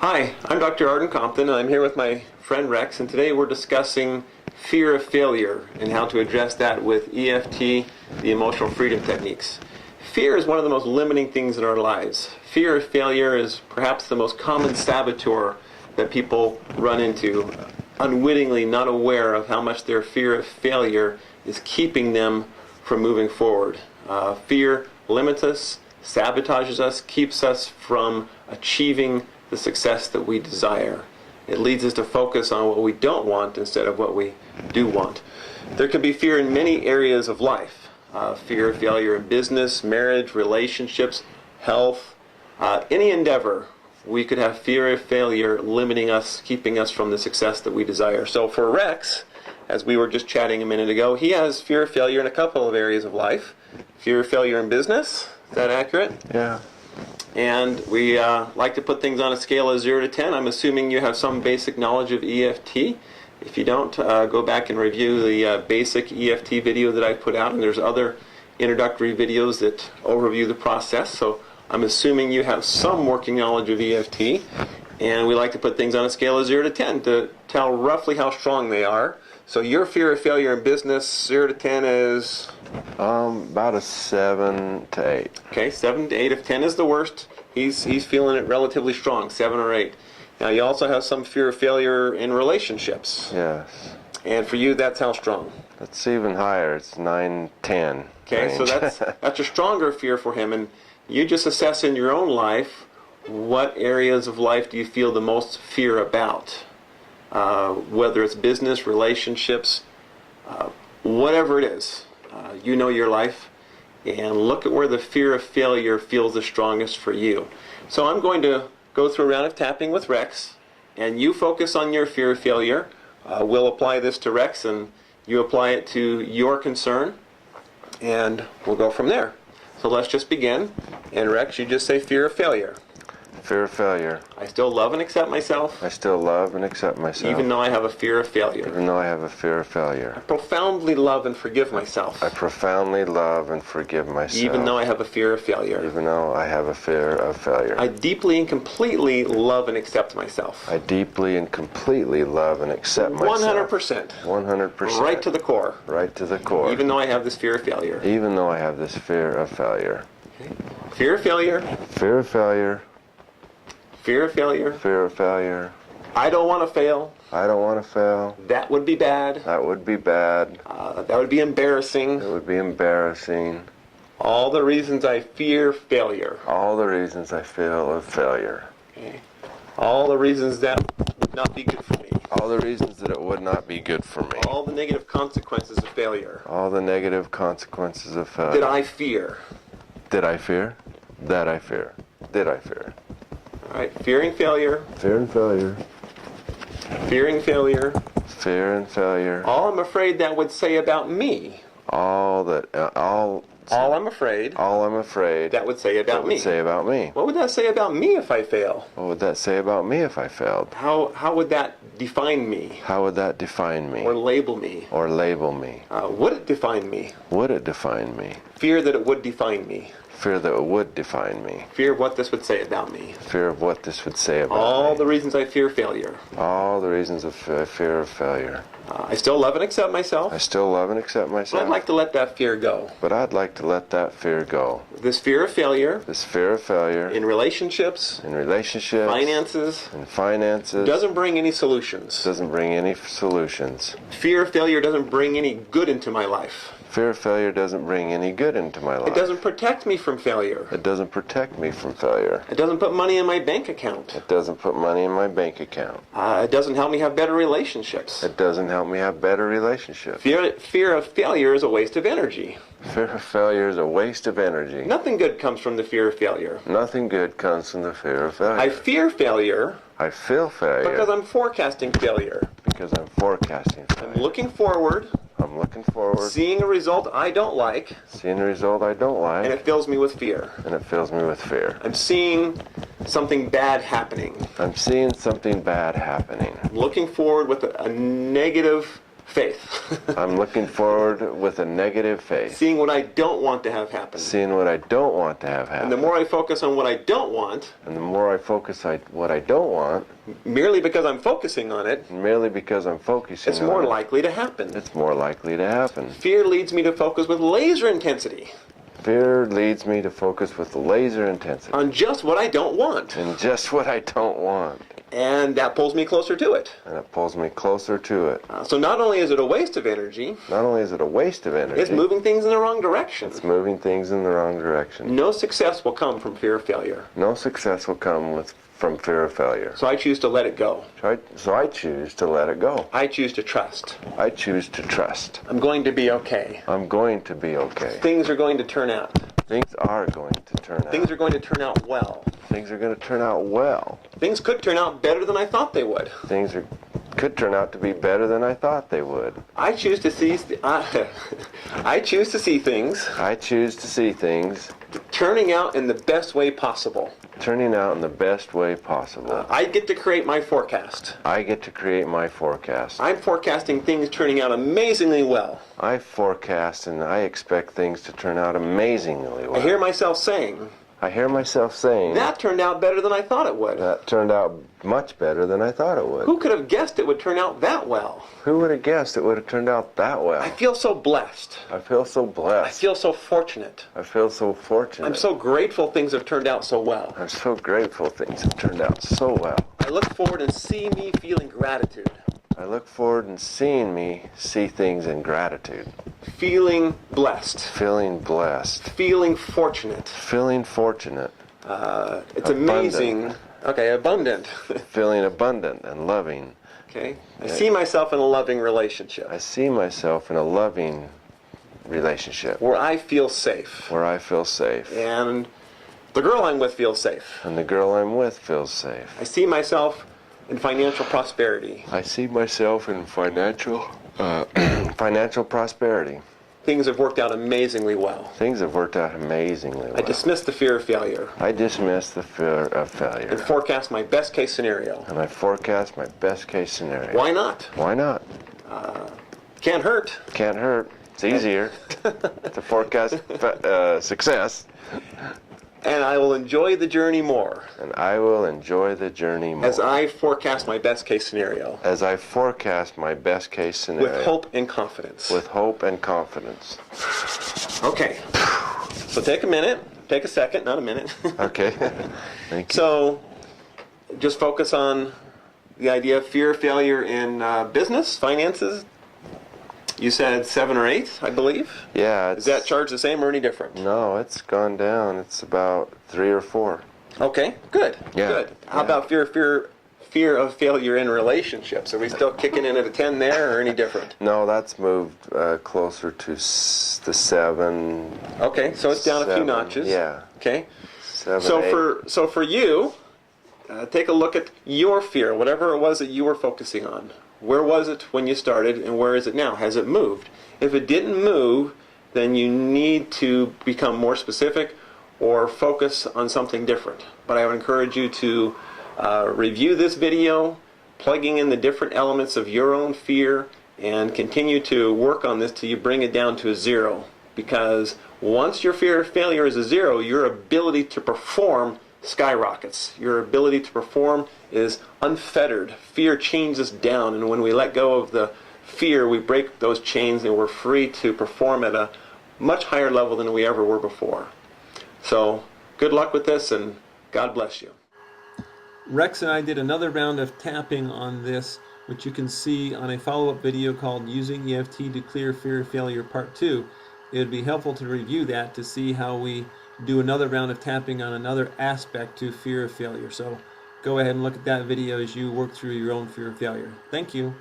Hi, I'm Dr. Arden Compton, and I'm here with my friend Rex, and today we're discussing fear of failure and how to address that with EFT, the emotional freedom techniques. Fear is one of the most limiting things in our lives. Fear of failure is perhaps the most common saboteur that people run into, unwittingly not aware of how much their fear of failure is keeping them from moving forward. Fear limits us, sabotages us, keeps us from achieving the success that we desire. It leads us to focus on what we don't want instead of what we do want. There can be fear in many areas of life. Fear of failure in business, marriage, relationships, health, any endeavor. We could have fear of failure limiting us, keeping us from the success that we desire. So for Rex, as we were just chatting a minute ago, he has fear of failure in a couple of areas of life. Fear of failure in business, is that accurate? Yeah. And we like to put things on a scale of 0 to 10. I'm assuming you have some basic knowledge of EFT. If you don't, go back and review the basic EFT video that I put out, and there's other introductory videos that overview the process. So I'm assuming you have some working knowledge of EFT, and we like to put things on a scale of 0 to 10 to tell roughly how strong they are. So your fear of failure in business, 0 to 10 is? About a 7 to 8. Okay, 7 to 8. If 10 is the worst, he's feeling it relatively strong, 7 or 8. Now you also have some fear of failure in relationships. Yes. And for you, that's how strong? It's even higher. It's 9, 10. Okay, so that's a stronger fear for him. And you just assess in your own life, what areas of life do you feel the most fear about? Whether it's business, relationships, whatever it is. You know your life, and look at where the fear of failure feels the strongest for you. So I'm going to go through a round of tapping with Rex, and you focus on your fear of failure. We'll apply this to Rex, and you apply it to your concern, and we'll go from there. So let's just begin. And Rex, you just say fear of failure. Fear of failure. I still love and accept myself. I still love and accept myself. Even though I have a fear of failure. Even though I have a fear of failure. I profoundly love and forgive myself. I profoundly love and forgive myself. Even though I have a fear of failure. Even though I have a fear of failure. I deeply and completely love and accept myself. I deeply and completely love and accept myself. 100%. 100%. Right to the core. Right to the core. Even though I have this fear of failure. Even though I have this fear of failure. Okay. Fear of failure. Fear of failure. Fear of failure. Fear of failure. I don't want to fail. I don't want to fail. That would be bad. That would be bad. That would be embarrassing. It would be embarrassing. All the reasons I fear failure. All the reasons I feel of failure. Okay. All the reasons that would not be good for me. All the reasons that it would not be good for me. All the negative consequences of failure. All the negative consequences of failure. Did I fear? Did I fear? That I fear. Did I fear? All right. Fearing failure. Fear and failure. Fearing failure. Fear and failure. All I'm afraid that would say about me. All I'm afraid that would say about me. Say about me. What would that say about me if I fail? What would that say about me if I failed? How would that define me? How would that define me? Or label me? Or label me? Would it define me? Would it define me? Fear that it would define me. Fear that it would define me. Fear of what this would say about me. Fear of what this would say about me. All the reasons I fear failure. All the reasons of fear of failure. I still love and accept myself. I still love and accept myself. But I'd like to let that fear go. But I'd like to let that fear go. This fear of failure. This fear of failure. In relationships. In relationships. Finances. In finances. Doesn't bring any solutions. Doesn't bring any solutions. Fear of failure doesn't bring any good into my life. Fear of failure doesn't bring any good into my life. It doesn't protect me from failure. It doesn't protect me from failure. It doesn't put money in my bank account. It doesn't put money in my bank account. It doesn't help me have better relationships. It doesn't help me have better relationships. Fear of failure is a waste of energy. Fear of failure is a waste of energy. Nothing good comes from the fear of failure. Nothing good comes from the fear of failure. I fear failure. I feel failure. Because I'm forecasting failure. Because I'm forecasting failure. I'm looking forward. I'm looking forward. Seeing a result I don't like. Seeing a result I don't like. And it fills me with fear. And it fills me with fear. I'm seeing something bad happening. I'm seeing something bad happening. I'm looking forward with a negative faith. I'm looking forward with a negative faith. Seeing what I don't want to have happen. Seeing what I don't want to have happen. And the more I focus on what I don't want, And the more I focus on what I don't want, merely because I'm focusing on it, merely because I'm focusing it's on more it, likely to happen. it's more likely to happen. Fear leads me to focus with laser intensity Fear leads me to focus with laser intensity on just what I don't want. and just what I don't want. And that pulls me closer to it. And it pulls me closer to it. So not only is it a waste of energy, Not only is it a waste of energy, it's moving things in the wrong direction. it's moving things in the wrong direction. No success will come from fear of failure. No success will come from fear of failure. So I choose to let it go. So I choose to let it go. I choose to trust. I choose to trust. I'm going to be okay. I'm going to be okay. Things are going to turn out. Things are going to turn out. Things are going to turn out well. Things are going to turn out well. Things could turn out better than I thought they would. Could turn out to be better than I thought they would. I choose to see. I choose to see things I choose to see things turning out in the best way possible. turning out in the best way possible. I get to create my forecast. I get to create my forecast. I'm forecasting things turning out amazingly well. I forecast and I expect things to turn out amazingly well. I hear myself saying, I hear myself saying, that turned out better than I thought it would. that turned out much better than I thought it would. Who could have guessed it would turn out that well? Who would have guessed it would have turned out that well? I feel so blessed. I feel so I blessed. feel so fortunate. I feel so fortunate. I'm so grateful things have turned out so well. I'm so grateful things have turned out so well. I look forward and see me feeling gratitude. I look forward and seeing me see things in gratitude. Feeling blessed. Feeling blessed. Feeling fortunate. Feeling fortunate. It's Abundant. amazing. Okay, abundant. Feeling abundant and loving. Okay. I see myself in a loving relationship I see myself in a loving relationship where I feel safe. where I feel safe. And the girl I'm with feels safe. And the girl I'm with feels safe. I see myself in financial prosperity. I see myself in financial prosperity. Things have worked out amazingly well. Things have worked out amazingly well. I dismiss the fear of failure I dismiss the fear of and failure. forecast my best case scenario. And I forecast my best case scenario. Why not? Why not? Can't hurt. Can't hurt. It's easier to forecast success. And I will enjoy the journey more And I will enjoy the journey more. as I forecast my best case scenario As I forecast my best case scenario. with hope and confidence. With hope and confidence. Okay. So take a minute. Take a second, not a minute. Okay. Thank you. So just focus on the idea of fear of failure in business, finances. You said 7 or 8, I believe. Yeah. Is that charge the same or any different? No, it's gone down. It's about 3 or 4. Okay, good. Yeah. Good. How Yeah. about fear of failure in relationships? Are we still kicking in at a 10 there or any different? No, that's moved closer to the 7. Okay, so it's down a few 7, notches. yeah. Okay. 7, So 8. for you, take a look at your fear, whatever it was that you were focusing on. Where was it when you started, and where is it now? Has it moved? If it didn't move, then you need to become more specific or focus on something different. But I would encourage you to review this video, plugging in the different elements of your own fear, and continue to work on this till you bring it down to a 0. Because once your fear of failure is a 0, your ability to perform skyrockets. Your ability to perform is unfettered. Fear chains us down, and when we let go of the fear, we break those chains and we're free to perform at a much higher level than we ever were before. So, good luck with this, and God bless you. Rex and I did another round of tapping on this, which you can see on a follow-up video called Using EFT to Clear Fear of Failure Part 2. It would be helpful to review that to see how we do another round of tapping on another aspect to fear of failure. So go ahead and look at that video as you work through your own fear of failure. Thank you.